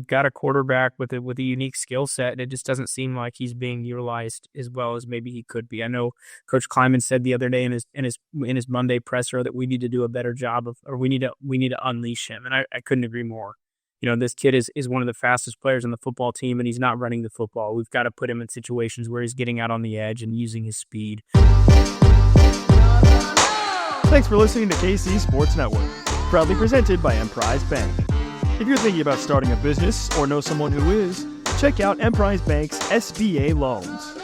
we've got a quarterback with a unique skill set, and it just doesn't seem like he's being utilized as well as maybe he could be. I know Coach Kleiman said the other day in his Monday presser that we need to do a better job we need to unleash him, and I couldn't agree more. This kid is one of the fastest players on the football team, and he's not running the football. We've got to put him in situations where he's getting out on the edge and using his speed. Thanks for listening to KC Sports Network, proudly presented by Emprise Bank. If you're thinking about starting a business or know someone who is, check out Emprise Bank's SBA loans.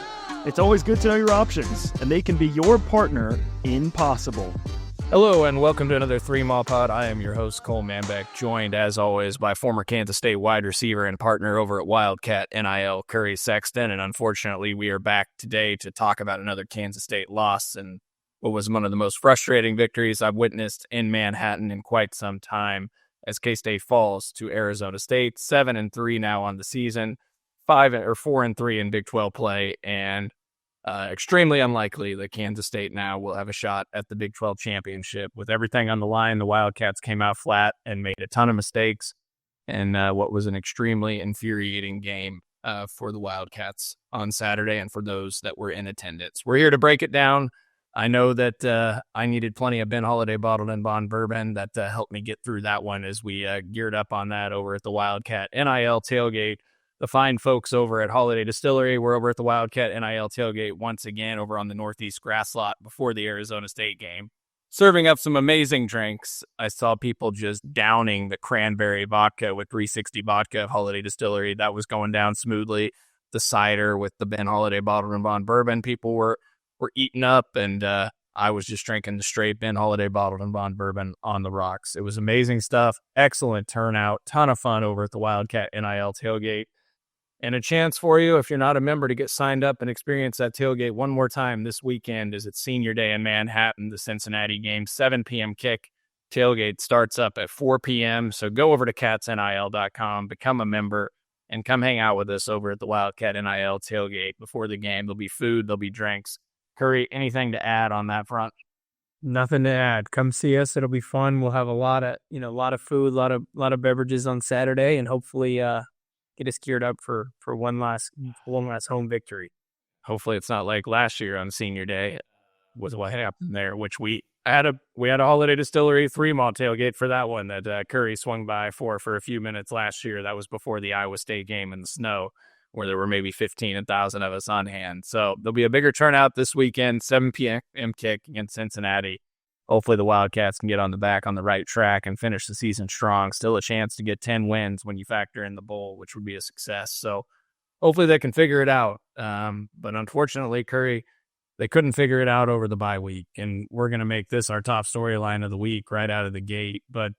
It's always good to know your options, and they can be your partner in possible. Hello and welcome to another 3 Mall Pod. I am your host, Cole Manbeck, joined as always by former Kansas State wide receiver and partner over at Wildcat NIL, Curry Sexton. And unfortunately, we are back today to talk about another Kansas State loss and what was one of the most frustrating victories I've witnessed in Manhattan in quite some time as K-State falls to Arizona State. 7-3 now on the season, 4-3 in Big 12 play, and extremely unlikely that Kansas State now will have a shot at the Big 12 championship. With everything on the line, the Wildcats came out flat and made a ton of mistakes in what was an extremely infuriating game for the Wildcats on Saturday and for those that were in attendance. We're here to break it down. I know that I needed plenty of Ben Holiday bottled in bond bourbon that helped me get through that one as we geared up on that over at the Wildcat NIL tailgate. The fine folks over at Holiday Distillery were over at the Wildcat NIL tailgate once again over on the Northeast grass lot before the Arizona State game, serving up some amazing drinks. I saw people just downing the cranberry vodka with 360 vodka of Holiday Distillery. That was going down smoothly. The cider with the Ben Holiday bottled in bond bourbon, people were eating up, and I was just drinking the straight Ben Holiday bottled in bond bourbon on the rocks. It was amazing stuff. Excellent turnout. Ton of fun over at the Wildcat NIL tailgate. And a chance for you, if you're not a member, to get signed up and experience that tailgate one more time this weekend as it's Senior Day in Manhattan, the Cincinnati game, 7 p.m. kick. Tailgate starts up at 4 p.m. So go over to catsnil.com, become a member, and come hang out with us over at the Wildcat NIL tailgate before the game. There'll be food, there'll be drinks. Curry, anything to add on that front? Nothing to add. Come see us. It'll be fun. We'll have a lot of food, a lot of beverages on Saturday, and hopefully get us geared up for one last home victory. Hopefully it's not like last year on Senior Day was what happened there, which we had a Holiday Distillery 3 Mall tailgate for that one that Curry swung by for a few minutes last year. That was before the Iowa State game in the snow, where there were maybe 15,000 of us on hand. So there'll be a bigger turnout this weekend, 7 p.m. kick against Cincinnati. Hopefully the Wildcats can get on the right track and finish the season strong. Still a chance to get 10 wins when you factor in the bowl, which would be a success. So hopefully they can figure it out. But unfortunately, Curry, they couldn't figure it out over the bye week. And we're going to make this our top storyline of the week right out of the gate. But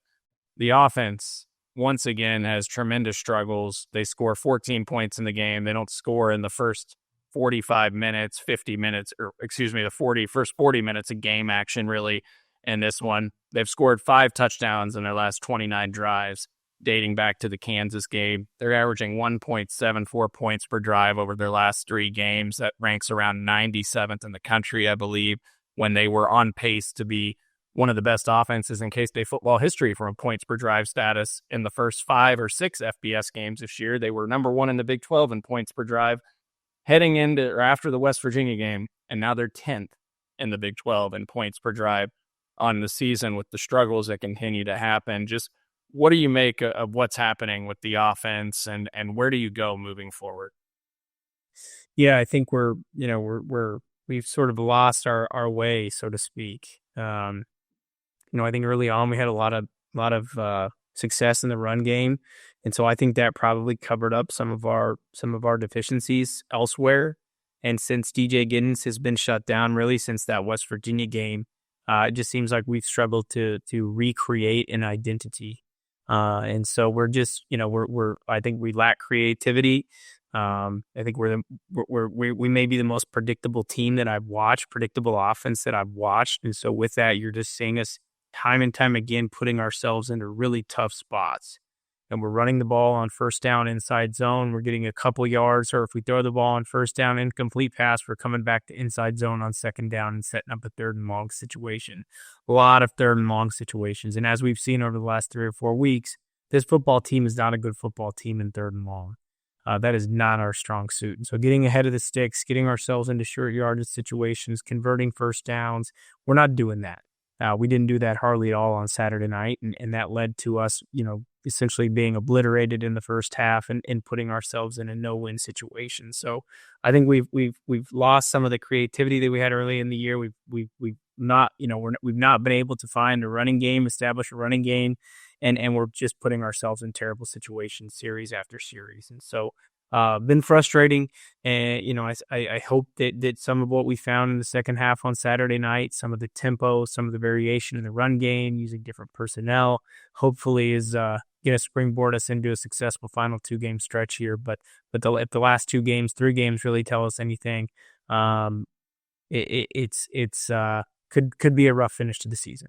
the offense, once again, has tremendous struggles. They score 14 points in the game. They don't score in the first 45 minutes, 50 minutes, the first 40 minutes of game action, really. In this one, they've scored 5 touchdowns in their last 29 drives, dating back to the Kansas game. They're averaging 1.74 points per drive over their last 3 games. That ranks around 97th in the country, I believe, when they were on pace to be one of the best offenses in K-State football history from a points per drive status. In the first 5 or 6 FBS games this year, they were number 1 in the Big 12 in points per drive heading into or after the West Virginia game, and now they're 10th in the Big 12 in points per drive on the season with the struggles that continue to happen. Just what do you make of what's happening with the offense, and where do you go moving forward? Yeah, I think we've sort of lost our way, so to speak. I think early on we had a lot of success in the run game, and so I think that probably covered up some of our deficiencies elsewhere. And since DJ Giddens has been shut down, really since that West Virginia game, it just seems like we've struggled to recreate an identity. And so we're just, I think we lack creativity. I think we may be the most predictable team that I've watched, predictable offense that I've watched. And so with that, you're just seeing us time and time again putting ourselves into really tough spots. And we're running the ball on first down inside zone. We're getting a couple yards, or if we throw the ball on first down, incomplete pass, we're coming back to inside zone on second down and setting up a 3rd and long situation. A lot of 3rd and long situations. And as we've seen over the last 3 or 4 weeks, this football team is not a good football team in third and long. That is not our strong suit. And so getting ahead of the sticks, getting ourselves into short yardage situations, converting first downs, we're not doing that. We didn't do that hardly at all on Saturday night, and that led to us, essentially being obliterated in the first half and putting ourselves in a no-win situation. So I think we've lost some of the creativity that we had early in the year. We've not, we've not been able to find a running game, establish a running game, and we're just putting ourselves in terrible situations series after series. And so been frustrating. And, I hope that some of what we found in the second half on Saturday night, some of the tempo, some of the variation in the run game, using different personnel, hopefully is going to springboard us into a successful final 2-game stretch here. But if the last 3 games really tell us anything, it's could be a rough finish to the season.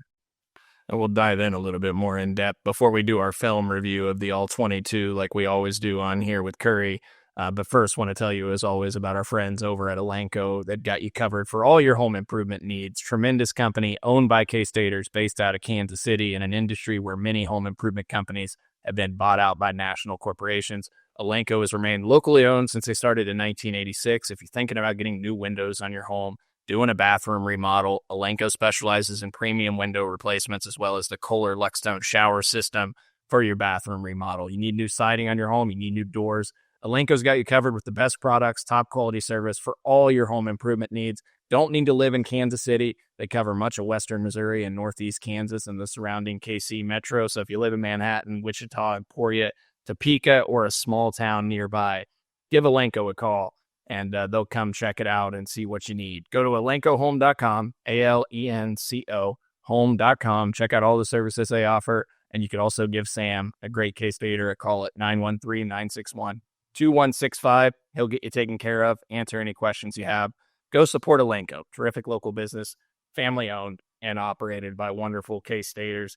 And we'll dive in a little bit more in depth before we do our film review of the All-22 like we always do on here with Curry. But first, want to tell you, as always, about our friends over at Elanco that got you covered for all your home improvement needs. Tremendous company owned by K-Staters based out of Kansas City in an industry where many home improvement companies have been bought out by national corporations. Elanco has remained locally owned since they started in 1986. If you're thinking about getting new windows on your home, doing a bathroom remodel, Elanco specializes in premium window replacements as well as the Kohler Luxstone shower system for your bathroom remodel. You need new siding on your home, you need new doors. Elanco's got you covered with the best products, top quality service for all your home improvement needs. Don't need to live in Kansas City. They cover much of western Missouri and northeast Kansas and the surrounding KC metro. So if you live in Manhattan, Wichita, Emporia, Topeka, or a small town nearby, give Elanco a call. And they'll come check it out and see what you need. Go to elencohome.com, ALENCO, home.com. Check out all the services they offer. And you could also give Sam, a great K-Stater, a call at 913-961-2165. He'll get you taken care of, answer any questions you have. Go support Elanco, terrific local business, family-owned and operated by wonderful K-Staters.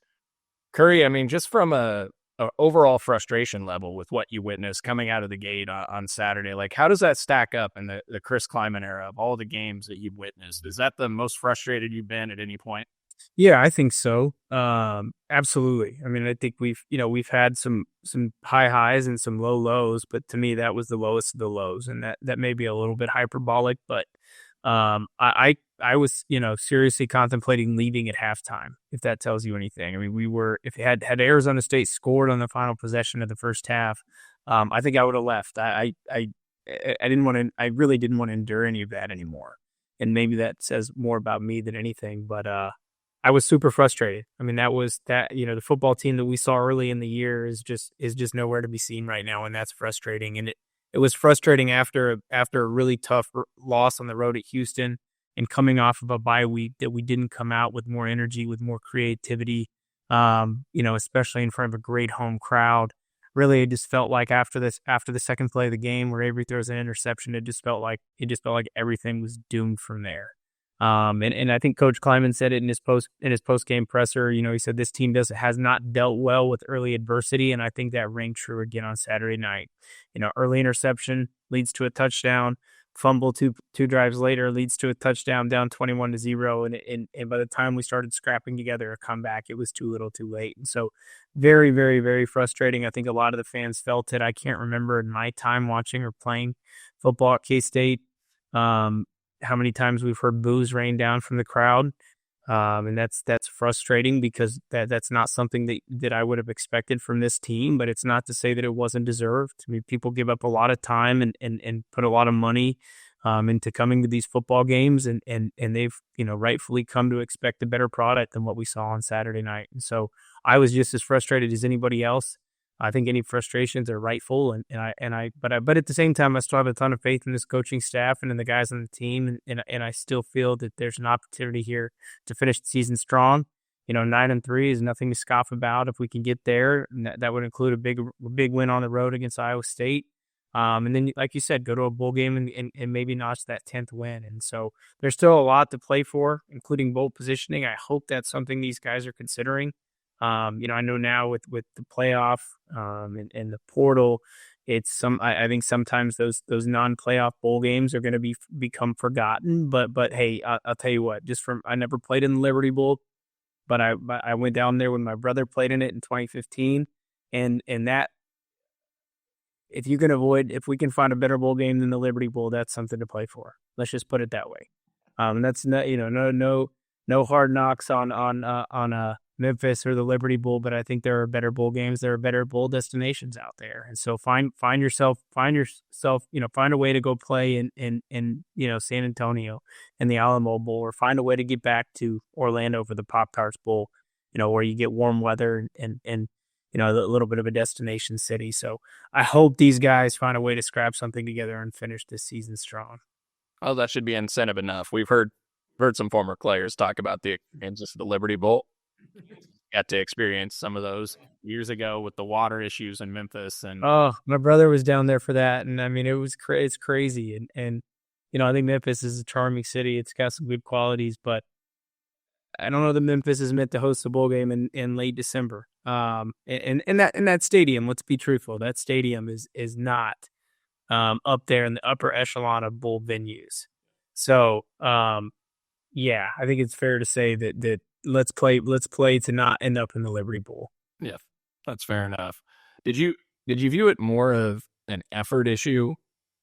Curry, I mean, just from a overall frustration level with what you witnessed coming out of the gate on Saturday, like how does that stack up in the Chris Kleiman era of all the games that you've witnessed? Is that the most frustrated you've been at any point? Yeah, I think so. Absolutely. I mean, I think we've had some high highs and some low lows, but to me that was the lowest of the lows, and that may be a little bit hyperbolic, but I was, seriously contemplating leaving at halftime, if that tells you anything. I mean, if had Arizona State scored on the final possession of the first half, I think I would have left. I really didn't want to endure any of that anymore. And maybe that says more about me than anything, but I was super frustrated. I mean, the football team that we saw early in the year is just nowhere to be seen right now, and that's frustrating. And it was frustrating after a really tough loss on the road at Houston and coming off of a bye week that we didn't come out with more energy, with more creativity, especially in front of a great home crowd. Really, it just felt like after the second play of the game where Avery throws an interception, it just felt like everything was doomed from there. And I think Coach Kleiman said it in his post game presser. He said this team has not dealt well with early adversity, and I think that rang true again on Saturday night. Early interception leads to a touchdown, fumble two drives later leads to a touchdown, down 21-0, and by the time we started scrapping together a comeback, it was too little, too late. And so, very, very, very frustrating. I think a lot of the fans felt it. I can't remember in my time watching or playing football at K-State how many times we've heard boos rain down from the crowd. And that's frustrating because that's not something that I would have expected from this team, but it's not to say that it wasn't deserved. I mean, people give up a lot of time and put a lot of money into coming to these football games, and they've, rightfully come to expect a better product than what we saw on Saturday night. And so I was just as frustrated as anybody else. I think any frustrations are rightful, but at the same time, I still have a ton of faith in this coaching staff and in the guys on the team, and I still feel that there's an opportunity here to finish the season strong. 9-3 is nothing to scoff about if we can get there. And that would include a big win on the road against Iowa State, and then, like you said, go to a bowl game and maybe notch that 10th win. And so there's still a lot to play for, including bowl positioning. I hope that's something these guys are considering. I know now with the playoff and the portal, I think sometimes those non-playoff bowl games are going to become forgotten. But hey, I'll tell you what. I never played in the Liberty Bowl, but I went down there when my brother played in it in 2015, And that, if you can avoid, if we can find a better bowl game than the Liberty Bowl, that's something to play for. Let's just put it that way. That's no, no hard knocks on Memphis or the Liberty Bowl, but I think there are better bowl games. There are better bowl destinations out there, and so find yourself, find a way to go play in San Antonio and the Alamo Bowl, or find a way to get back to Orlando for the Pop-Tarts Bowl, where you get warm weather and a little bit of a destination city. So I hope these guys find a way to scrap something together and finish this season strong. Oh, that should be incentive enough. We've heard some former players talk about the experiences of the Liberty Bowl. Got to experience some of those years ago with the water issues in Memphis. And my brother was down there for that, and I mean it's crazy. And I think Memphis is a charming city. It's got some good qualities, but I don't know that Memphis is meant to host a bowl game in late December. And that stadium, let's be truthful, that stadium is not up there in the upper echelon of bowl venues. So yeah, I think it's fair to say that let's play to not end up in the Liberty Bowl. Yeah, that's fair enough. Did you view it more of an effort issue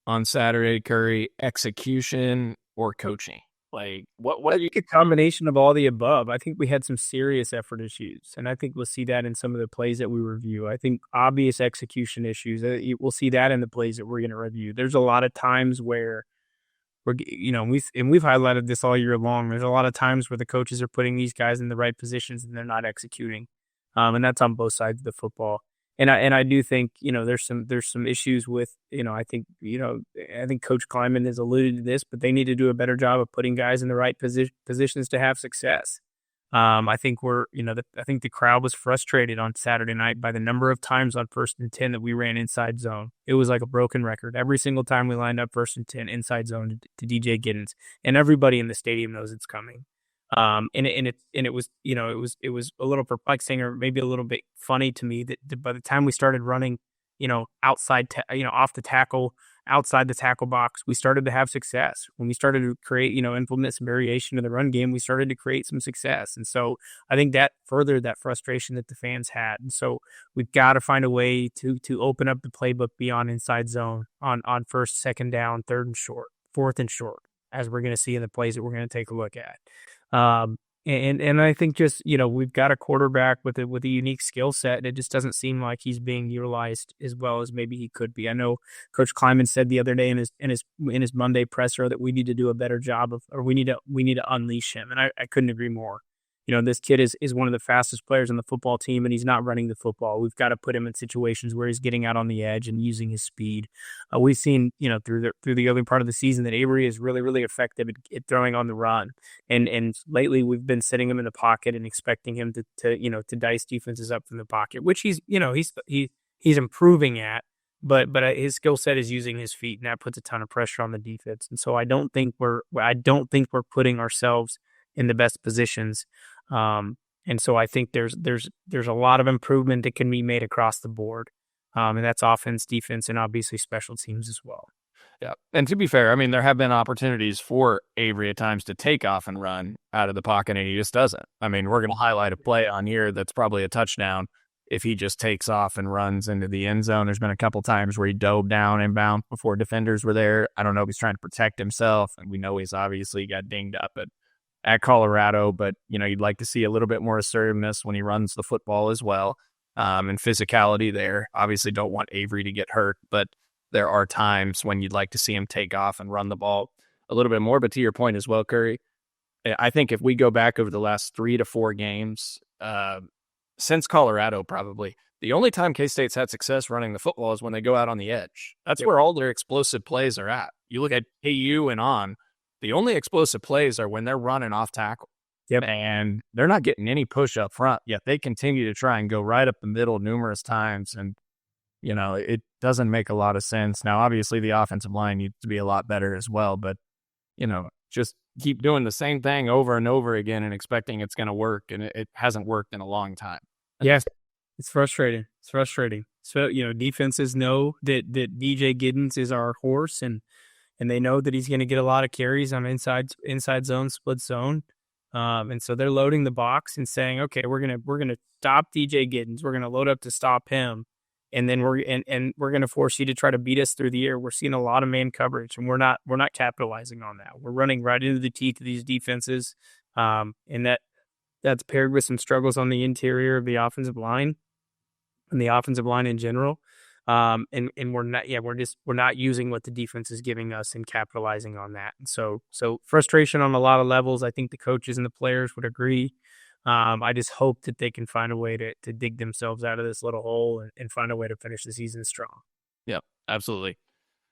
on Saturday, Curry, execution, or coaching? Like what I think a combination of all the above. I think we had some serious effort issues, and I think we'll see that in some of the plays that we review. I think obvious execution issues, we'll see that in the plays that we're going to review. There's a lot of times where we've highlighted this all year long. There's a lot of times where the coaches are putting these guys in the right positions and they're not executing, and that's on both sides of the football. And I do think there's some issues with I think Coach Kleiman has alluded to this, but they need to do a better job of putting guys in the right positions to have success. I think I think the crowd was frustrated on Saturday night by the number of times on 1st and 10 that we ran inside zone. It was like a broken record. Every single time we lined up 1st and 10 inside zone to DJ Giddens, and everybody in the stadium knows it's coming. And it was a little perplexing, or maybe a little bit funny to me that by the time we started running, outside, off the tackle, outside the tackle box, we started to have success. When we started to create, implement some variation in the run game, we started to create some success. And so I think that furthered that frustration that the fans had. And so we've got to find a way to open up the playbook beyond inside zone on 1st, 2nd down, 3rd and short, 4th and short, as we're going to see in the plays that we're going to take a look at. And I think just, we've got a quarterback with a unique skill set, and it just doesn't seem like he's being utilized as well as maybe he could be. I know Coach Kleiman said the other day in his Monday presser that we need to do a better job we need to unleash him. And I couldn't agree more. This kid is one of the fastest players on the football team, and he's not running the football. We've got to put him in situations where he's getting out on the edge and using his speed. We've seen, through the early part of the season that Avery is really, really effective at throwing on the run. And lately we've been sitting him in the pocket and expecting him to dice defenses up from the pocket, which he's improving at. But his skill set is using his feet, and that puts a ton of pressure on the defense. And so I don't think we're putting ourselves in the best positions. And so I think there's a lot of improvement that can be made across the board. And that's offense, defense, and obviously special teams as well. Yeah. And to be fair, I mean, there have been opportunities for Avery at times to take off and run out of the pocket, and he just doesn't. I mean, we're going to highlight a play on here that's probably a touchdown if he just takes off and runs into the end zone. There's been a couple times where he dove down inbound before defenders were there. I don't know if he's trying to protect himself, and we know he's obviously got dinged up at Colorado, but you'd like to see a little bit more assertiveness when he runs the football as well, and physicality there. Obviously don't want Avery to get hurt, but there are times when you'd like to see him take off and run the ball a little bit more. But to your point as well, Curry, I think if we go back over the last 3 to 4 games, since Colorado, probably the only time K-State's had success running the football is when they go out on the edge. That's where all their explosive plays are at. You look at KU and on, the only explosive plays are when they're running off tackle. Yep. And they're not getting any push up front, yet they continue to try and go right up the middle numerous times. And, it doesn't make a lot of sense. Now, obviously, the offensive line needs to be a lot better as well. But, just keep doing the same thing over and over again and expecting it's going to work. And it hasn't worked in a long time. Yes, it's frustrating. So, defenses know that DJ Giddens is our horse, and they know that he's going to get a lot of carries on inside zone, split zone. And so they're loading the box and saying, okay, we're going to stop DJ Giddens. We're going to load up to stop him. And then we're going to force you to try to beat us through the air. We're seeing a lot of man coverage, and we're not capitalizing on that. We're running right into the teeth of these defenses, and that's paired with some struggles on the interior of the offensive line and the offensive line in general. And we're not using what the defense is giving us and capitalizing on that. And so frustration on a lot of levels. I think the coaches and the players would agree. I just hope that they can find a way to dig themselves out of this little hole and find a way to finish the season strong. Yep, absolutely.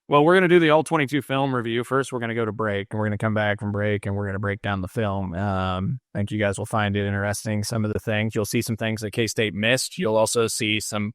Well, we're going to do the All-22 film review. First, we're going to go to break, and we're going to come back from break, and we're going to break down the film. I think you guys will find it interesting, some of the things. You'll see some things that K-State missed. You'll also see some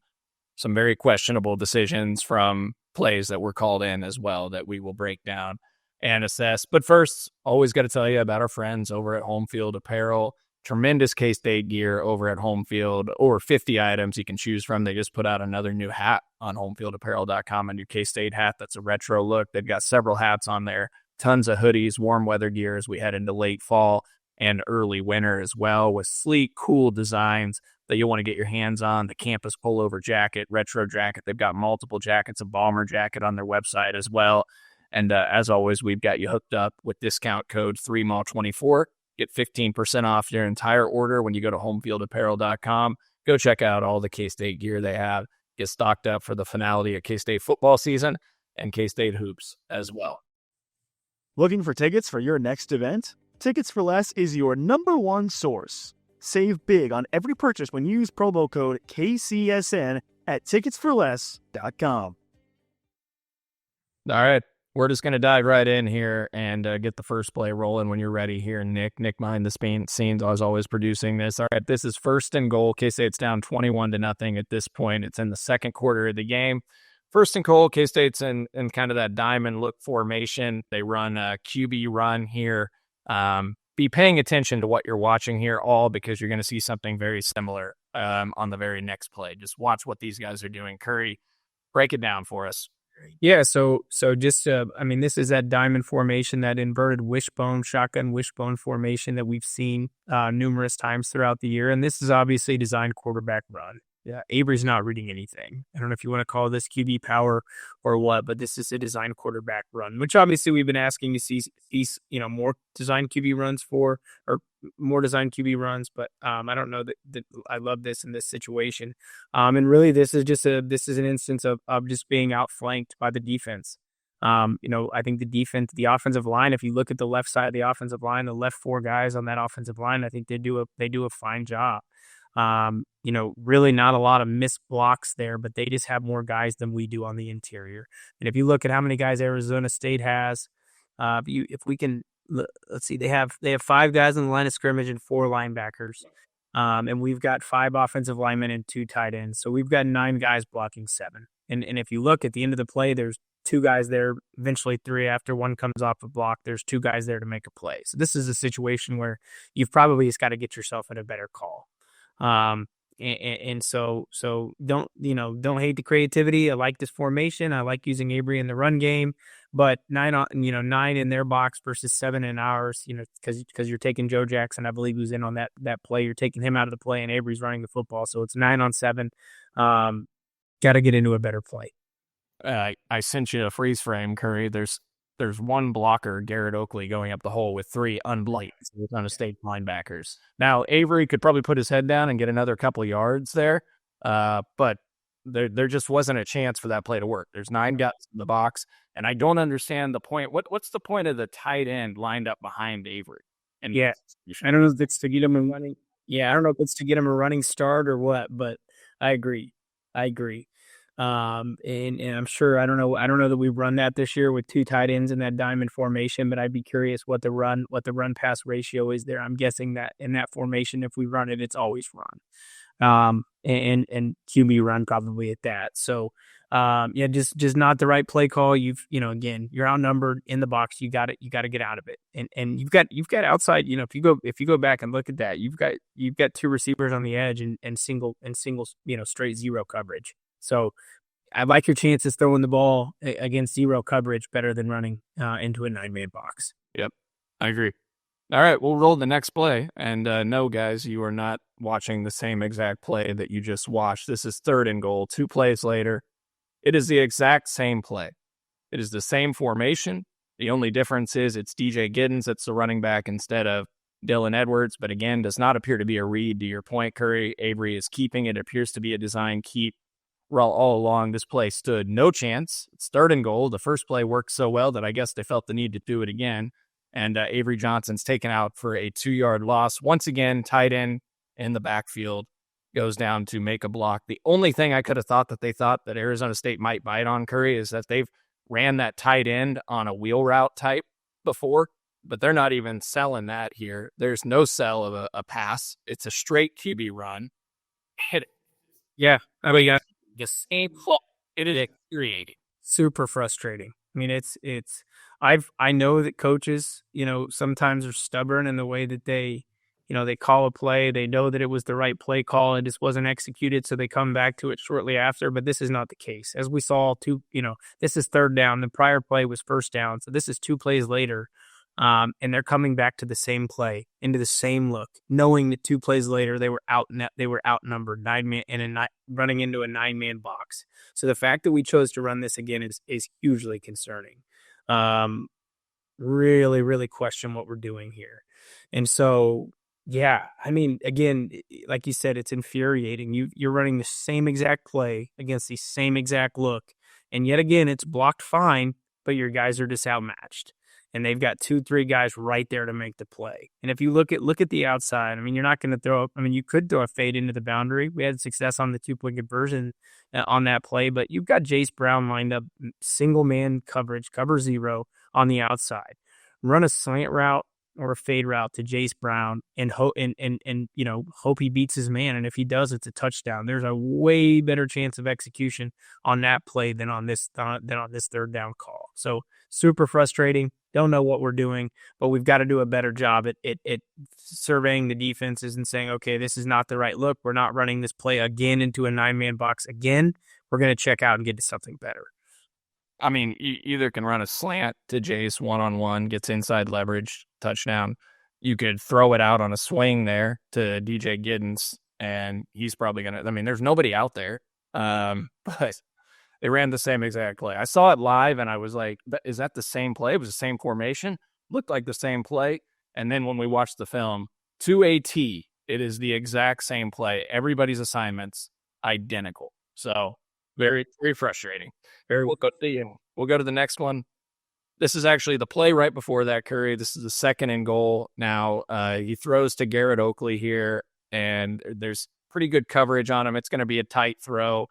very questionable decisions from plays that were called in as well that we will break down and assess. But first, always got to tell you about our friends over at Home Field Apparel. Tremendous K-State gear over at Home Field, over 50 items you can choose from. They just put out another new hat on homefieldapparel.com, a new K-State hat that's a retro look. They've got several hats on there, tons of hoodies, warm weather gear as we head into late fall and early winter as well, with sleek, cool designs that you'll want to get your hands on. The campus pullover jacket, retro jacket. They've got multiple jackets, a bomber jacket on their website as well. And as always, we've got you hooked up with discount code 3MAW24. Get 15% off your entire order when you go to homefieldapparel.com. Go check out all the K-State gear they have. Get stocked up for the finality of K-State football season and K-State hoops as well. Looking for tickets for your next event? Tickets for Less is your number one source. Save big on every purchase when you use promo code KCSN at ticketsforless.com. All right. We're just going to dive right in here and get the first play rolling when you're ready here, Nick. Nick behind the scenes, I was always producing this. All right, this is first and goal. K-State's down 21-0 at this point. It's in the second quarter of the game. First and goal, K-State's in kind of that diamond look formation. They run a QB run here. Be paying attention to what you're watching here all because you're going to see something very similar on the very next play. Just watch what these guys are doing. Curry, break it down for us. Yeah, so just this is that diamond formation, that inverted shotgun wishbone formation that we've seen numerous times throughout the year, and this is obviously a designed quarterback run. Yeah, Avery's not reading anything. I don't know if you want to call this QB power or what, but this is a designed quarterback run, which obviously we've been asking to see more designed QB runs or more designed QB runs, but I don't know that I love this in this situation. And really, this is an instance of just being outflanked by the defense. I think the offensive line, if you look at the left side of the offensive line, the left four guys on that offensive line, I think they do a fine job. Really not a lot of missed blocks there, but they just have more guys than we do on the interior. And if you look at how many guys Arizona State has, if we can, let's see, they have 5 guys on the line of scrimmage and 4 linebackers. And we've got 5 offensive linemen and 2 tight ends. So we've got 9 guys blocking 7. And if you look at the end of the play, there's 2 guys there, eventually 3 after one comes off a block. There's 2 guys there to make a play. So this is a situation where you've probably just got to get yourself in a better call. And so don't hate the creativity. I like this formation. I like using Avery in the run game, but 9 in their box versus 7 in ours, because you're taking Joe Jackson, I believe, who's in on that play. You're taking him out of the play and Avery's running the football. So it's 9 on 7. Got to get into a better play. I sent you a freeze frame, Curry. There's one blocker, Garrett Oakley, going up the hole with 3 unblocked Arizona State linebackers. Now, Avery could probably put his head down and get another couple of yards there, but there just wasn't a chance for that play to work. There's 9 guys in the box, and I don't understand the point. What's the point of the tight end lined up behind Avery? And yeah, I don't know if it's to get him a running. Yeah, I don't know if it's to get him a running start or what, but I agree. And I'm sure I don't know that we've run that this year with 2 tight ends in that diamond formation, but I'd be curious what the run pass ratio is there. I'm guessing that in that formation, if we run it, it's always run. And QB run probably at that. So just not the right play call. Again, you're outnumbered in the box. You got to get out of it. And you've got outside, if you go back and look at that, you've got 2 receivers on the edge and single, straight zero coverage. So I like your chances throwing the ball against zero coverage better than running into a 9-man box. Yep, I agree. All right, we'll roll the next play. And no, guys, you are not watching the same exact play that you just watched. This is 3rd and goal, 2 plays later. It is the exact same play. It is the same formation. The only difference is it's DJ Giddens that's the running back instead of Dylan Edwards. But again, does not appear to be a read. To your point, Curry, Avery is keeping it. It appears to be a design keep. All along, this play stood no chance. It's 3rd and goal. The first play worked so well that I guess they felt the need to do it again. And Avery Johnson's taken out for a 2-yard loss. Once again, tight end in the backfield goes down to make a block. The only thing I could have thought that Arizona State might bite on, Curry, is that they've ran that tight end on a wheel route type before, but they're not even selling that here. There's no sell of a pass. It's a straight QB run. Hit it. Yeah, I mean, yeah, The same. It is infuriating. super frustrating. I mean, I know that coaches, sometimes are stubborn in the way that they call a play. They know that it was the right play call. It just wasn't executed. So they come back to it shortly after, but this is not the case. As we saw this is 3rd down. The prior play was 1st down. So this is 2 plays later. And they're coming back to the same play, into the same look, knowing that 2 plays later they were outnumbered 9-man and running into a 9-man box. So the fact that we chose to run this again is hugely concerning. Really, really question what we're doing here. And so, yeah, I mean, again, like you said, it's infuriating. You're running the same exact play against the same exact look, and yet again, it's blocked fine, but your guys are just outmatched. And they've got 2-3 guys right there to make the play. And if you look at the outside, I mean, you're not going to throw. I mean, you could throw a fade into the boundary. We had success on the 2-point conversion on that play, but you've got Jace Brown lined up, single man coverage, cover 0 on the outside. Run a slant route or a fade route to Jace Brown and hope he beats his man. And if he does, it's a touchdown. There's a way better chance of execution on that play than on this 3rd down call. So super frustrating. Don't know what we're doing, but we've got to do a better job at surveying the defenses and saying, okay, this is not the right look. We're not running this play again into a 9-man box again. We're going to check out and get to something better. I mean, you either can run a slant to Jace one-on-one, gets inside leverage, touchdown. You could throw it out on a swing there to DJ Giddens, and he's probably going to – I mean, there's nobody out there, but they ran the same exact play. I saw it live, and I was like, is that the same play? It was the same formation. Looked like the same play. And then when we watched the film, to a T, it is the exact same play. Everybody's assignments identical. So very, very frustrating. We'll go to the next one. This is actually the play right before that, Curry. This is the 2nd and goal. Now he throws to Garrett Oakley here, and there's pretty good coverage on him. It's going to be a tight throw.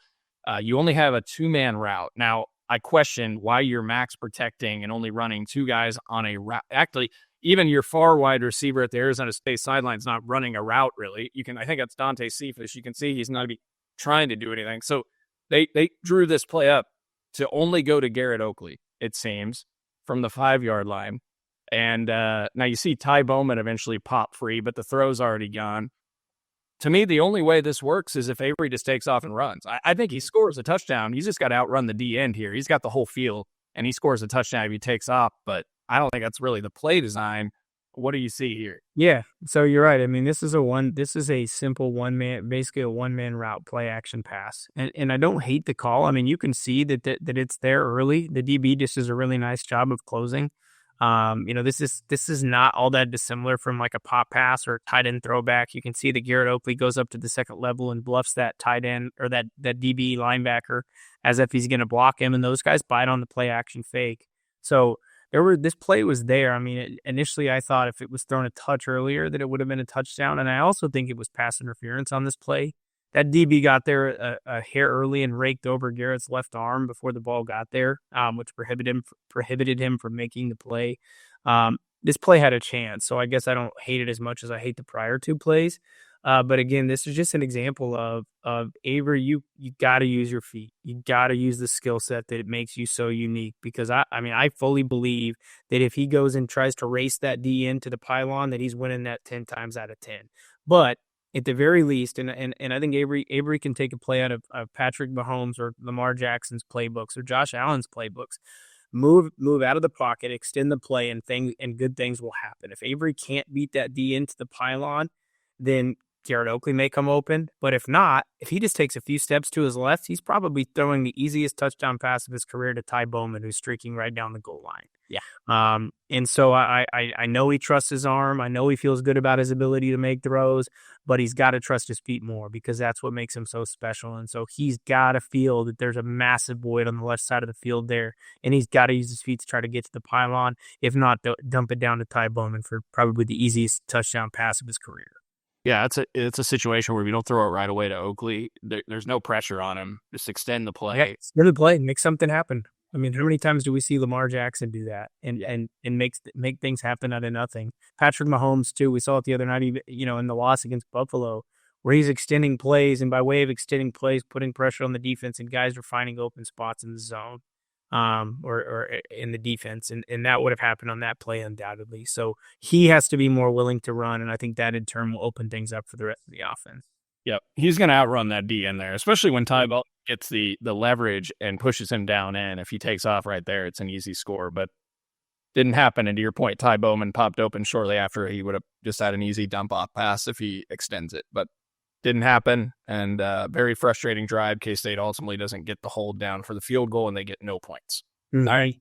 You only have a 2-man route. Now, I question why you're max protecting and only running 2 guys on a route. Actually, even your far wide receiver at the Arizona State sideline is not running a route, really. I think that's Dante Cephas. You can see he's not trying to do anything. So they drew this play up to only go to Garrett Oakley, it seems, from the 5-yard line. And now you see Ty Bowman eventually pop free, but the throw's already gone. To me, the only way this works is if Avery just takes off and runs. I think he scores a touchdown. He's just got to outrun the D end here. He's got the whole field, and he scores a touchdown if he takes off. But I don't think that's really the play design. What do you see here? Yeah, so you're right. I mean, this is a simple basically a 1-man route play action pass. And I don't hate the call. I mean, you can see that it's there early. The DB just does a really nice job of closing. This is not all that dissimilar from like a pop pass or tight end throwback. You can see that Garrett Oakley goes up to the 2nd level and bluffs that tight end or that DB linebacker as if he's going to block him, and those guys bite on the play action fake. So this play was there. I mean, initially I thought if it was thrown a touch earlier that it would have been a touchdown, and I also think it was pass interference on this play. That DB got there a hair early and raked over Garrett's left arm before the ball got there, which prohibited him from making the play. This play had a chance, so I guess I don't hate it as much as I hate the prior 2 plays. But again, this is just an example of Avery. You got to use your feet. You got to use the skill set that it makes you so unique. Because I fully believe that if he goes and tries to race that D into the pylon, that he's winning that 10 times out of 10. But at the very least, and I think Avery can take a play out of Patrick Mahomes or Lamar Jackson's playbooks or Josh Allen's playbooks. move out of the pocket, extend the play, and good things will happen. If Avery can't beat that D into the pylon, then Garrett Oakley may come open. But if not, if he just takes a few steps to his left, he's probably throwing the easiest touchdown pass of his career to Ty Bowman, who's streaking right down the goal line. Yeah. And so I know he trusts his arm. I know he feels good about his ability to make throws, but he's got to trust his feet more because that's what makes him so special. And so he's got to feel that there's a massive void on the left side of the field there, and he's got to use his feet to try to get to the pylon. If not, dump it down to Ty Bowman for probably the easiest touchdown pass of his career. Yeah, it's a situation where if you don't throw it right away to Oakley, there's no pressure on him. Just extend the play. Yeah, extend the play, make something happen. I mean, how many times do we see Lamar Jackson do that and make things happen out of nothing? Patrick Mahomes too. We saw it the other night, in the loss against Buffalo, where he's extending plays, and by way of extending plays, putting pressure on the defense, and guys are finding open spots in the zone, or in the defense, and that would have happened on that play undoubtedly. So he has to be more willing to run, and I think that in turn will open things up for the rest of the offense. Yep, he's going to outrun that D in there, especially when Ty Bowman gets the leverage and pushes him down in. If he takes off right there, it's an easy score, but didn't happen. And to your point, Ty Bowman popped open shortly after. He would have just had an easy dump off pass if he extends it, but didn't happen. And very frustrating drive. K-State ultimately doesn't get the hold down for the field goal, and they get no points. Mm-hmm. All right,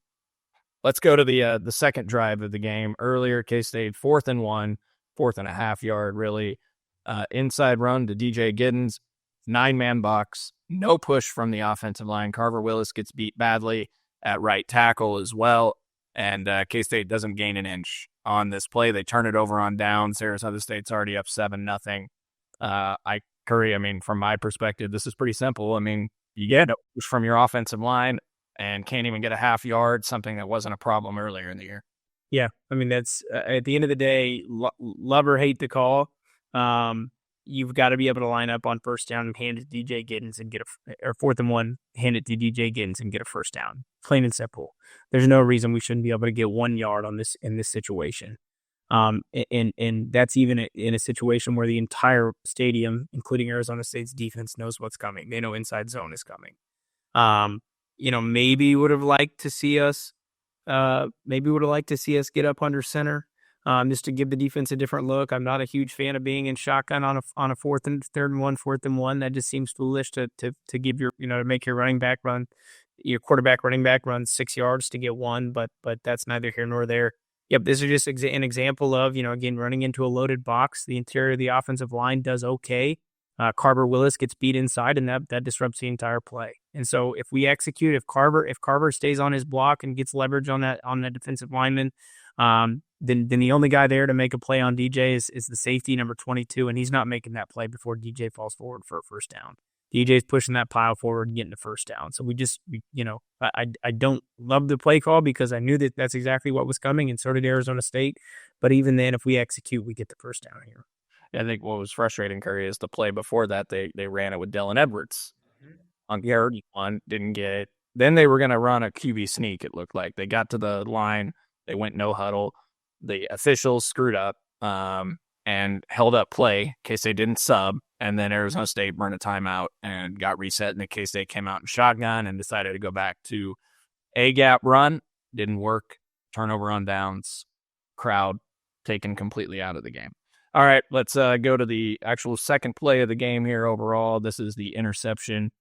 let's go to the second drive of the game. Earlier, K-State 4th and 1, 4.5 yard really. Inside run to DJ Giddens, 9-man box, no push from the offensive line. Carver Willis gets beat badly at right tackle as well, and K-State doesn't gain an inch on this play. They turn it over on downs. Arizona State's already up 7-0. Curry, I mean, from my perspective, this is pretty simple. I mean, you get a push from your offensive line and can't even get a half yard, something that wasn't a problem earlier in the year. Yeah, I mean, that's at the end of the day, love or hate the call. You've got to be able to line up on first down and hand it to DJ Giddens and or 4th and 1, hand it to DJ Giddens and get a first down. Plain and simple. There's no reason we shouldn't be able to get 1 yard on this in this situation. And that's even in a situation where the entire stadium, including Arizona State's defense, knows what's coming. They know inside zone is coming. Maybe would have liked to see us. Get up under center. Just to give the defense a different look. I'm not a huge fan of being in shotgun on a 4th and 4th and 1. That just seems foolish to give to make your quarterback running back run 6 yards to get 1, but that's neither here nor there. Yep, this is just an example of, again, running into a loaded box. The interior of the offensive line does okay. Carver Willis gets beat inside, and that disrupts the entire play. And so if we execute, if Carver stays on his block and gets leverage on that defensive lineman, then the only guy there to make a play on DJ is the safety, number 22, and he's not making that play before DJ falls forward for a first down. DJ's pushing that pile forward and getting a first down. So I don't love the play call because I knew that that's exactly what was coming, and so did Arizona State. But even then, if we execute, we get the first down here. I think what was frustrating, Curry, is the play before that they ran it with Dylan Edwards on Garrett one, didn't get it. Then they were going to run a QB sneak, it looked like. They got to the line, they went no huddle. The officials screwed up and held up play in case they didn't sub, and then Arizona State burned a timeout and got reset, and in case they came out in shotgun and decided to go back to A-gap run. Didn't work. Turnover on downs. Crowd taken completely out of the game. All right, let's go to the actual second play of the game here overall. This is the interception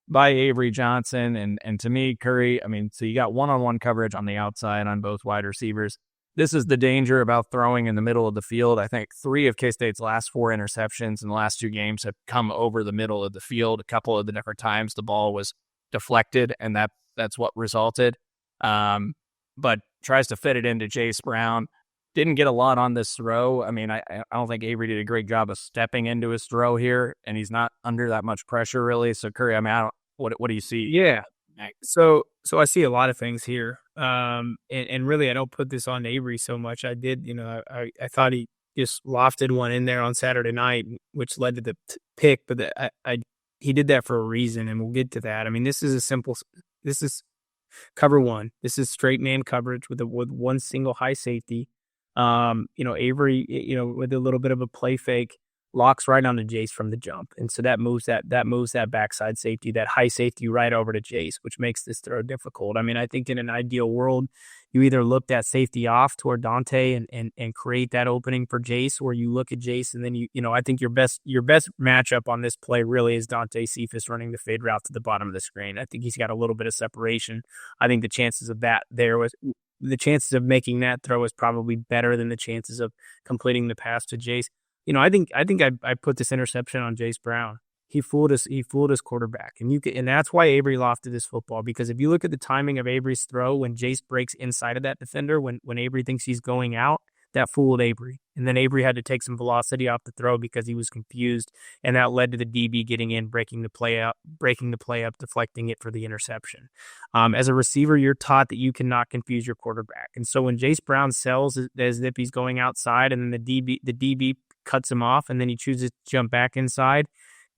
by Avery Johnson. And to me, Curry, I mean, so you got one-on-one coverage on the outside on both wide receivers. This is the danger about throwing in the middle of the field. I think 3 of K-State's last 4 interceptions in the last 2 games have come over the middle of the field. A couple of the different times the ball was deflected, and that's what resulted. But tries to fit it into Jace Brown. Didn't get a lot on this throw. I mean, I don't think Avery did a great job of stepping into his throw here, and he's not under that much pressure, really. So, Curry, I mean, what do you see? Yeah. So I see a lot of things here. And really, I don't put this on Avery so much. I did, I thought he just lofted one in there on Saturday night, which led to the pick, but he did that for a reason, and we'll get to that. I mean, this is cover one. This is straight man coverage with one single high safety. Avery, with a little bit of a play fake, locks right onto Jace from the jump. And so that moves that backside safety, that high safety right over to Jace, which makes this throw difficult. I mean, I think in an ideal world, you either look that safety off toward Dante and create that opening for Jace, or you look at Jace and then I think your best matchup on this play really is Dante Cephas running the fade route to the bottom of the screen. I think he's got a little bit of separation. I think the chances of making that throw is probably better than the chances of completing the pass to Jace. I think I put this interception on Jace Brown. He fooled us. He fooled his quarterback, and that's why Avery lofted this football. Because if you look at the timing of Avery's throw, when Jace breaks inside of that defender, when Avery thinks he's going out, that fooled Avery, and then Avery had to take some velocity off the throw because he was confused, and that led to the DB getting in, breaking the play up, deflecting it for the interception. As a receiver, you're taught that you cannot confuse your quarterback, and so when Jace Brown sells as if he's going outside, and then the DB cuts him off, and then he chooses to jump back inside,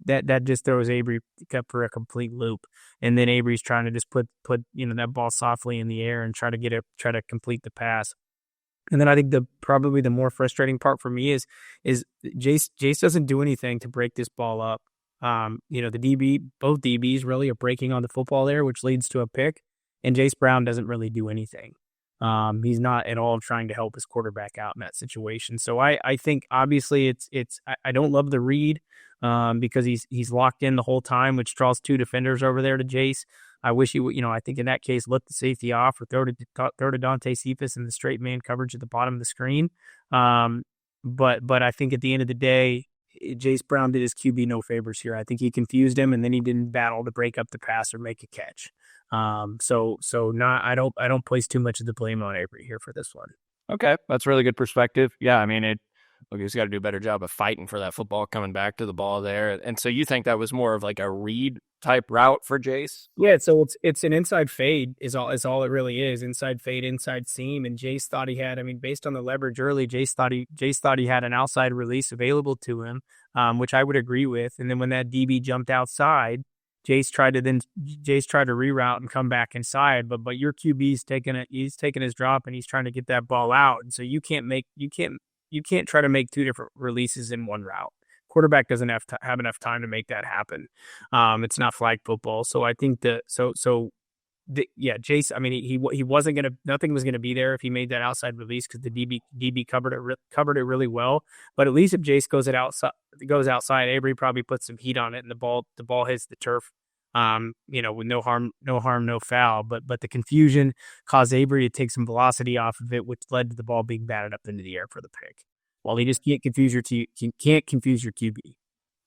that just throws Avery for a complete loop. And then Avery's trying to just put that ball softly in the air and try to complete the pass. And then I think probably the more frustrating part for me is Jace doesn't do anything to break this ball up. Both DBs really are breaking on the football there, which leads to a pick, and Jace Brown doesn't really do anything. He's not at all trying to help his quarterback out in that situation. So I think obviously I don't love the read because he's locked in the whole time, which draws two defenders over there to Jace. I wish he would, I think in that case, let the safety off or throw to Dante Cephas in the straight man coverage at the bottom of the screen. But I think at the end of the day, Jace Brown did his QB no favors here. I think he confused him, and then he didn't battle to break up the pass or make a catch. I don't place too much of the blame on Avery here for this one. Okay, that's really good perspective. Yeah, I mean, he's got to do a better job of fighting for that football coming back to the ball there. And so you think that was more of like a read type route for Jace? Yeah, so it's an inside fade is all it really is. Inside fade, inside seam. And Jace thought he had, based on the leverage early, Jace thought he had an outside release available to him, which I would agree with. And then when that DB jumped outside, Jace tried to reroute and come back inside, but your QB's he's taking his drop and he's trying to get that ball out. And so you can't try to make two different releases in one route. Quarterback doesn't have enough time to make that happen. It's not flag football. So I think Jace, he wasn't going to, nothing was going to be there if he made that outside release because the DB covered it really well. But at least if Jace goes outside, Avery probably puts some heat on it and the ball hits the turf, with no harm, no foul. But the confusion caused Avery to take some velocity off of it, which led to the ball being batted up into the air for the pick. Well, he just can't confuse your QB. That's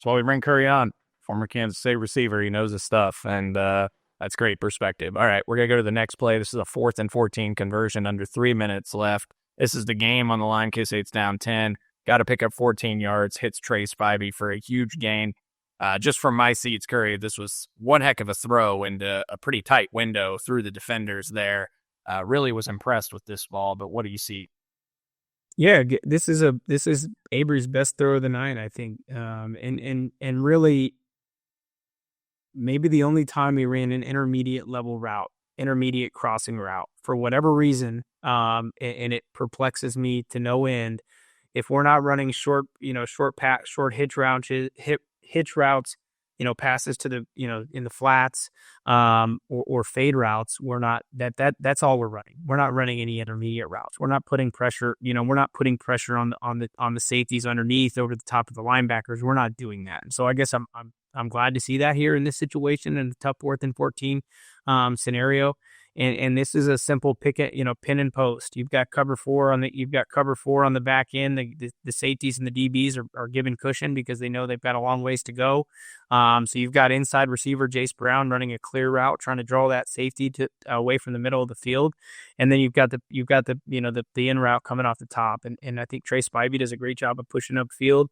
why we bring Curry on, former Kansas State receiver. He knows his stuff, and that's great perspective. All right, we're going to go to the next play. This is a 4th and 14 conversion under 3 minutes left. This is the game on the line. K-State's down 10. Got to pick up 14 yards. Hits Trey Spivey for a huge gain. Just from my seats, Curry, this was one heck of a throw into a pretty tight window through the defenders there. Really was impressed with this ball, but what do you see? Yeah, this is Avery's best throw of the night, I think. And really maybe the only time he ran an intermediate crossing route for whatever reason. And it perplexes me to no end. If we're not running short hitch routes, passes to the, in the flats, or fade routes, we're not, that's all we're running. We're not running any intermediate routes. We're not putting pressure, on the safeties underneath over the top of the linebackers. We're not doing that. And so I guess I'm glad to see that here in this situation in the tough 4th and 14 scenario. And this is a simple pin and post. You've got cover four on the back end. The safeties and the DBs are given cushion because they know they've got a long ways to go. So you've got inside receiver Jace Brown running a clear route, trying to draw that safety away from the middle of the field, and then you've got the in route coming off the top. And I think Trey Spivey does a great job of pushing upfield,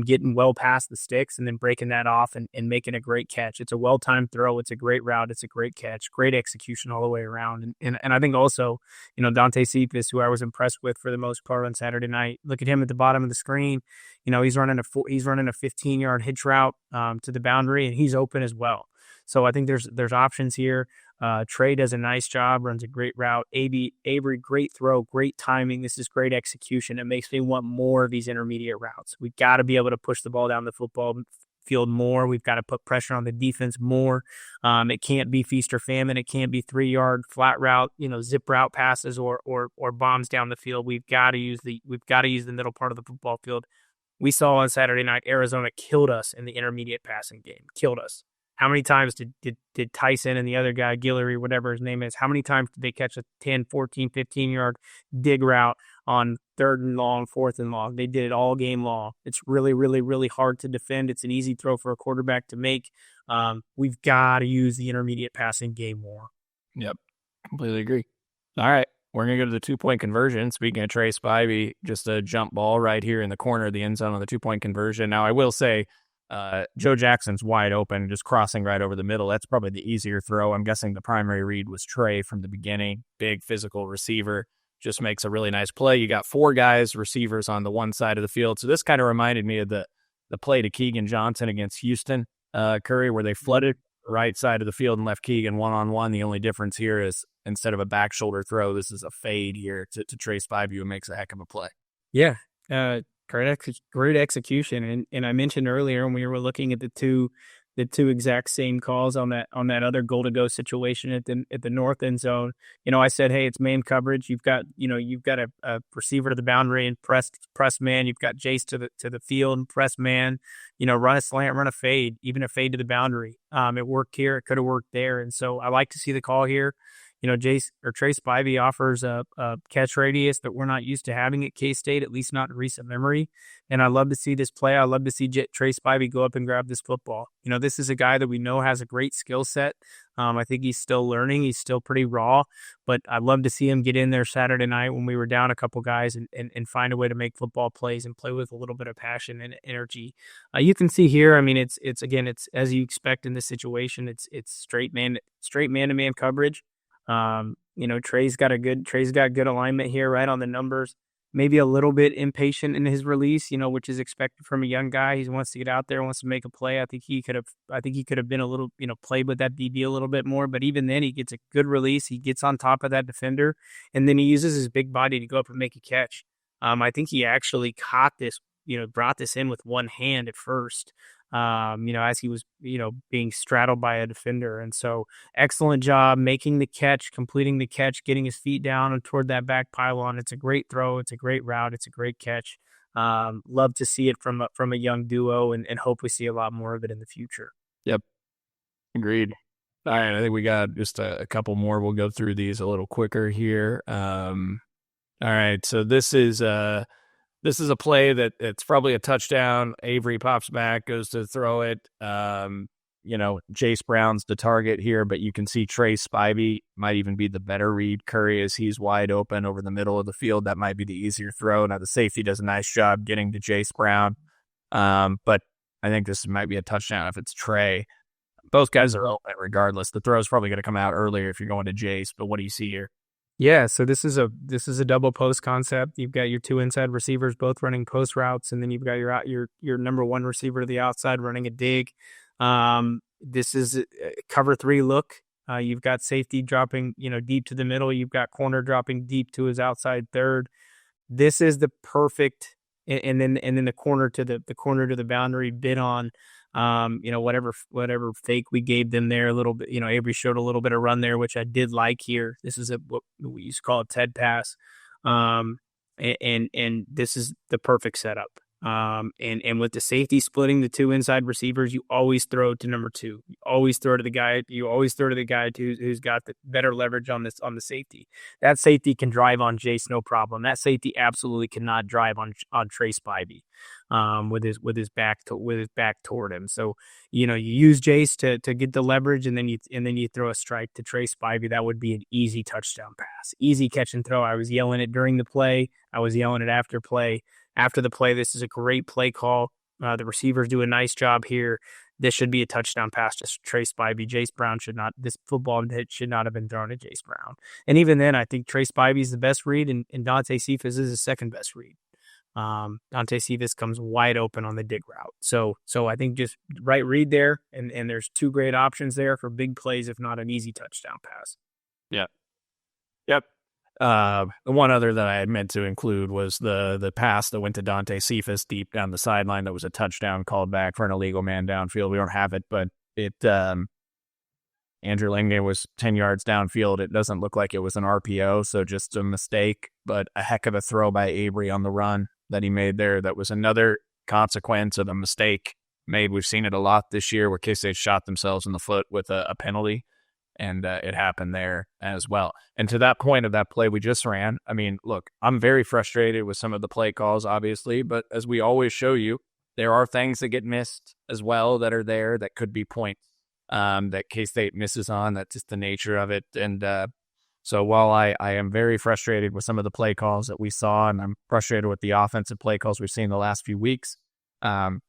getting well past the sticks, and then breaking that off and making a great catch. It's a well timed throw. It's a great route. It's a great catch. Great execution all the way around. And I think also, Dante Cephas, who I was impressed with for the most part on Saturday night. Look at him at the bottom of the screen. He's running a 15-yard hitch route to the boundary, and he's open as well. So I think there's options here. Trey does a nice job, runs a great route. Avery, great throw, great timing. This is great execution. It makes me want more of these intermediate routes. We got to be able to push the ball down the football field more. We've got to put pressure on the defense more. It can't be feast or famine. It can't be 3-yard flat route, zip route passes or bombs down the field. We've got to use the middle part of the football field. We saw on Saturday night, Arizona killed us in the intermediate passing game. Killed us. How many times did Tyson and the other guy, Guillory, whatever his name is, how many times did they catch a 10, 14, 15-yard dig route on 3rd and long, 4th and long? They did it all game long. It's really, really, really hard to defend. It's an easy throw for a quarterback to make. We've got to use the intermediate passing game more. Yep, completely agree. All right, we're going to go to the 2-point conversion. Speaking of Trey Spivey, just a jump ball right here in the corner of the end zone on the 2-point conversion. Now, I will say, Joe Jackson's wide open, just crossing right over the middle. That's probably the easier throw. I'm guessing the primary read was Trey from the beginning. Big physical receiver, just makes a really nice play. You got 4 guys, receivers on the one side of the field. So this kind of reminded me of the play to Keegan Johnson against Houston, Curry, where they flooded right side of the field and left Keegan one-on-one. The only difference here is instead of a back shoulder throw, this is a fade here to Trey Spivey, who makes a heck of a play. Yeah. Great execution, and I mentioned earlier when we were looking at the two exact same calls on that other goal to go situation at the north end zone. I said, hey, it's man coverage. You've got a receiver to the boundary and press man. You've got Jace to the field and press man. Run a slant, run a fade, even a fade to the boundary. It worked here. It could have worked there, and so I like to see the call here. Trey Spivey offers a catch radius that we're not used to having at K-State, at least not in recent memory. And I love to see this play. I love to see Trey Spivey go up and grab this football. This is a guy that we know has a great skill set. I think he's still learning. He's still pretty raw, but I'd love to see him get in there Saturday night when we were down a couple guys and find a way to make football plays and play with a little bit of passion and energy. You can see here, it's as you expect in this situation. It's straight man-to-man coverage. Trey's got good alignment here, right on the numbers. Maybe a little bit impatient in his release, which is expected from a young guy. He wants to get out there, wants to make a play. I think he could have been a little, played with that DB a little bit more. But even then, he gets a good release. He gets on top of that defender, and then he uses his big body to go up and make a catch. I think he actually caught this, brought this in with one hand at first. As he was, being straddled by a defender. And so excellent job making the catch, completing the catch, getting his feet down and toward that back pylon. It's a great throw. It's a great route. It's a great catch. Love to see it from a young duo and hope we see a lot more of it in the future. Yep. Agreed. All right. I think we got just a couple more. We'll go through these a little quicker here. All right. So this is a play that it's probably a touchdown. Avery pops back, goes to throw it. Jace Brown's the target here, but you can see Trey Spivey might even be the better read. Curry, as he's wide open over the middle of the field, that might be the easier throw. Now the safety does a nice job getting to Jace Brown, but I think this might be a touchdown if it's Trey. Both guys are open regardless. The throw is probably going to come out earlier if you're going to Jace, but what do you see here? Yeah, so this is a double post concept. You've got your 2 inside receivers both running post routes, and then you've got your number 1 receiver to the outside running a dig. This is a cover 3 look. You've got safety dropping, deep to the middle. You've got corner dropping deep to his outside third. This is the perfect, and then the corner to the boundary bid on. Whatever fake we gave them there a little bit, Avery showed a little bit of run there, which I did like here. This is what we used to call a TED pass. And this is the perfect setup. And with the safety splitting the 2 inside receivers, you always throw to number 2. You always throw to the guy who's got the better leverage on the safety. That safety can drive on Jace, no problem. That safety absolutely cannot drive on Trey Spivey. With his back toward him. So, you use Jace to get the leverage, and then you throw a strike to Trey Spivey. That would be an easy touchdown pass, easy catch and throw. I was yelling it during the play. I was yelling it after the play. This is a great play call. The receivers do a nice job here. This should be a touchdown pass to Trey Spivey. This football should not have been thrown at Jace Brown. And even then, I think Trey Spivey is the best read, and Dante Cephas is the second best read. Dante Cephas comes wide open on the dig route. So I think just right read there, and there's two great options there for big plays, if not an easy touchdown pass. Yeah. Yep. The one other that I had meant to include was the pass that went to Dante Cephas deep down the sideline. That was a touchdown called back for an illegal man downfield. We don't have it, but it Andrew Langney was 10 yards downfield. It doesn't look like it was an RPO, so just a mistake, but a heck of a throw by Avery on the run that he made there. That was another consequence of a mistake made. We've seen it a lot this year where K-State shot themselves in the foot with a penalty, and it happened there as well. And to that point of that play we just ran, I mean, look, I'm very frustrated with some of the play calls, obviously, but as we always show you, there are things that get missed as well that are there that could be points that K-State misses on. That's just the nature of it. And so while I am very frustrated with some of the play calls that we saw, and I'm frustrated with the offensive play calls we've seen the last few weeks,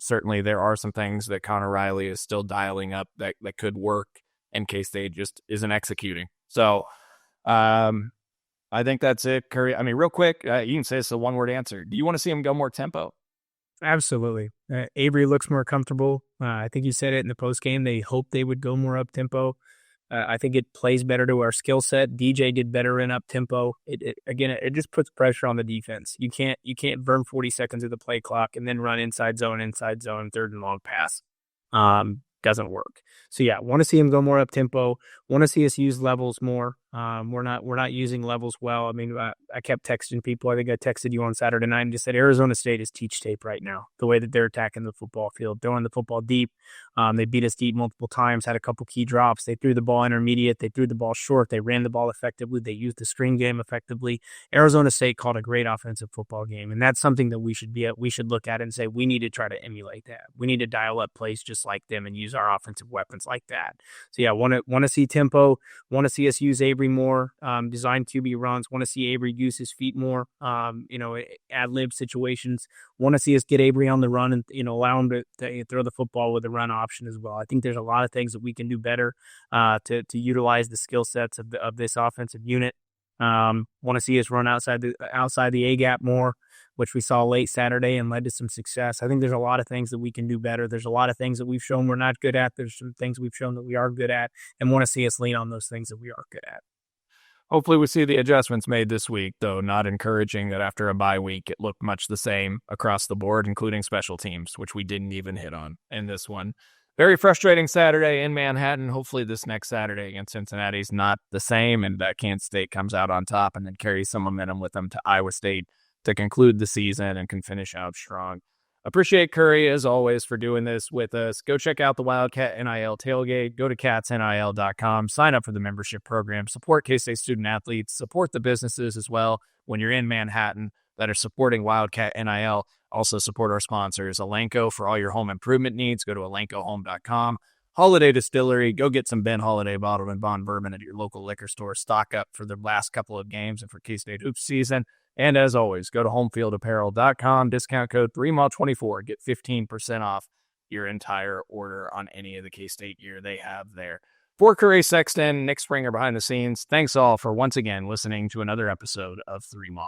certainly there are some things that Connor Riley is still dialing up that could work, and K-State just isn't executing. So I think that's it, Curry. I mean, real quick, you can say it's a one-word answer. Do you want to see him go more tempo? Absolutely. Avery looks more comfortable. I think you said it in the post game. They hoped they would go more up tempo. I think it plays better to our skill set. DJ did better in up tempo. It just puts pressure on the defense. You can't burn 40 seconds of the play clock and then run inside zone, third and long pass. Doesn't work. So yeah, want to see him go more up tempo. Want to see us use levels more. We're not using levels well. I mean, I kept texting people. I think I texted you on Saturday night and just said Arizona State is teach tape right now. The way that they're attacking the football field, throwing the football deep. They beat us deep multiple times. Had a couple key drops. They threw the ball intermediate. They threw the ball short. They ran the ball effectively. They used the screen game effectively. Arizona State called a great offensive football game, and that's something that we should look at and say we need to try to emulate that. We need to dial up plays just like them and use our offensive weapons like that. So yeah, want to see tempo. Want to see us use Avery more. Design QB runs. Want to see Avery use his feet more. Ad lib situations. Want to see us get Avery on the run and allow him to throw the football with a run option as well. I think there's a lot of things that we can do better to utilize the skill sets of this offensive unit. Want to see us run outside the A gap more, which we saw late Saturday and led to some success. I think there's a lot of things that we can do better. There's a lot of things that we've shown we're not good at. There's some things we've shown that we are good at, and want to see us lean on those things that we are good at. Hopefully we see the adjustments made this week, though not encouraging that after a bye week, it looked much the same across the board, including special teams, which we didn't even hit on in this one. Very frustrating Saturday in Manhattan. Hopefully this next Saturday against Cincinnati is not the same, and Kansas State comes out on top and then carries some momentum with them to Iowa State to conclude the season and can finish out strong. Appreciate Curry, as always, for doing this with us. Go check out the Wildcat NIL tailgate. Go to catsnil.com. Sign up for the membership program. Support K-State student athletes. Support the businesses as well when you're in Manhattan that are supporting Wildcat NIL. Also support our sponsors, Elanco, for all your home improvement needs. Go to elancohome.com. Holiday Distillery. Go get some Ben Holiday bottled and bond bourbon at your local liquor store. Stock up for the last couple of games and for K-State hoops season. And as always, go to homefieldapparel.com, discount code 3MAW24, get 15% off your entire order on any of the K-State gear they have there. For Curry Sexton, Nick Springer behind the scenes, thanks all for once again listening to another episode of 3MAW.